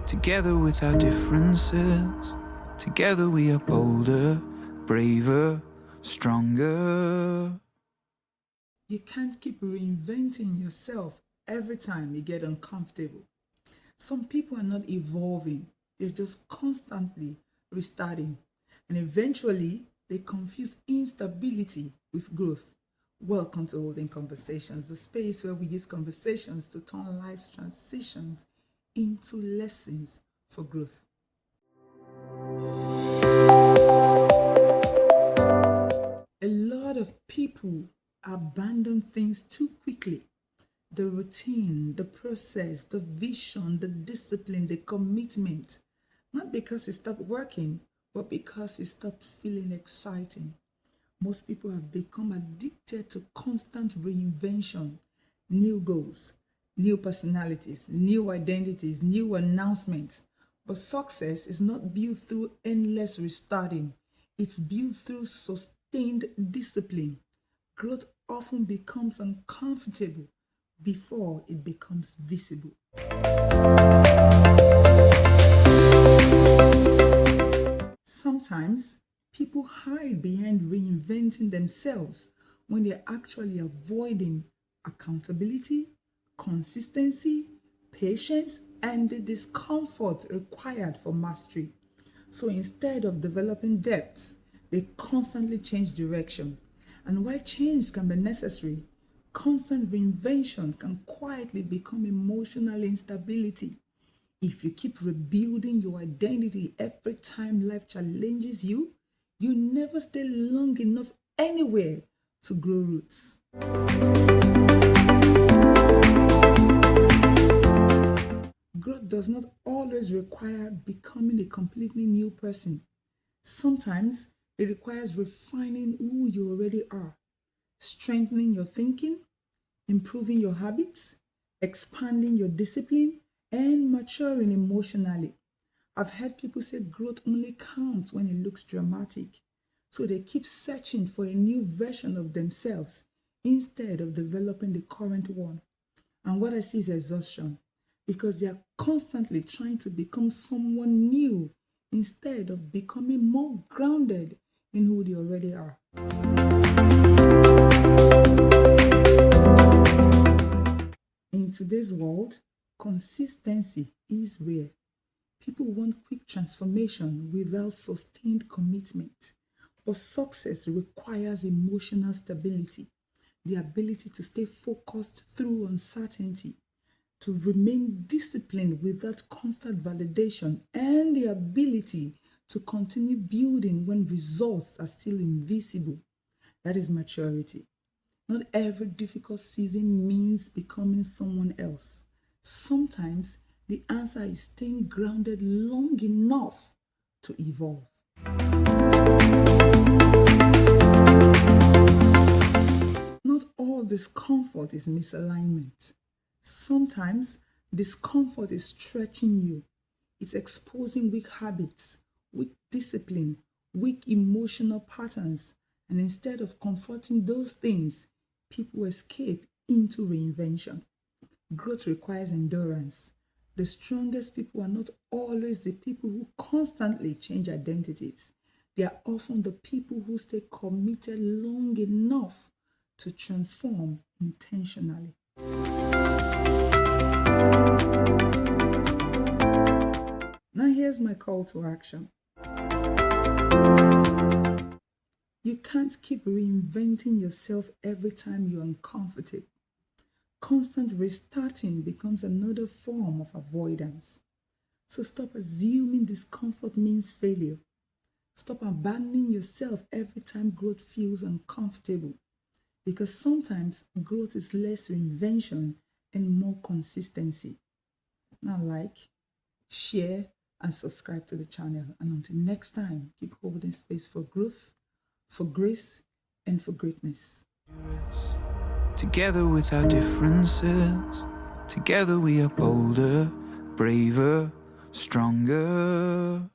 Together with our differences, together we are bolder, braver, stronger. You can't keep reinventing yourself every time you get uncomfortable. Some people are not evolving, they're just constantly restarting. And eventually, they confuse instability with growth. Welcome to Holding Conversations, the space where we use conversations to turn life's transitions into lessons for growth. A lot of people abandon things too quickly. The routine, the process, the vision, the discipline, the commitment. Not because it stopped working, but because it stopped feeling exciting. Most people have become addicted to constant reinvention, new goals, new personalities, new identities, new announcements. But success is not built through endless restarting. It's built through sustained discipline. Growth often becomes uncomfortable before it becomes visible. Sometimes people hide behind reinventing themselves when they're actually avoiding accountability, consistency, patience, and the discomfort required for mastery. So instead of developing depth, they constantly change direction. And while change can be necessary, constant reinvention can quietly become emotional instability. If you keep rebuilding your identity every time life challenges you, you never stay long enough anywhere to grow roots. Growth does not always require becoming a completely new person. Sometimes it requires refining who you already are, strengthening your thinking, improving your habits, expanding your discipline, and maturing emotionally. I've heard people say growth only counts when it looks dramatic. So they keep searching for a new version of themselves instead of developing the current one. And what I see is exhaustion because they are constantly trying to become someone new instead of becoming more grounded in who they already are. In today's world, consistency is rare. People want quick transformation without sustained commitment. But success requires emotional stability, the ability to stay focused through uncertainty, to remain disciplined without constant validation, and the ability to continue building when results are still invisible. That is maturity. Not every difficult season means becoming someone else. Sometimes the answer is staying grounded long enough to evolve. Not all discomfort is misalignment. Sometimes discomfort is stretching you. It's exposing weak habits, weak discipline, weak emotional patterns. And instead of confronting those things, people escape into reinvention. Growth requires endurance. The strongest people are not always the people who constantly change identities. They are often the people who stay committed long enough to transform intentionally. Now here's my call to action. You can't keep reinventing yourself every time you're uncomfortable. Constant restarting becomes another form of avoidance. So stop assuming discomfort means failure. Stop abandoning yourself every time growth feels uncomfortable. Because sometimes growth is less reinvention and more consistency. Now share, and subscribe to the channel. And until next time, keep holding space for growth, for grace, and for greatness. Together with our differences, together we are bolder, braver, stronger.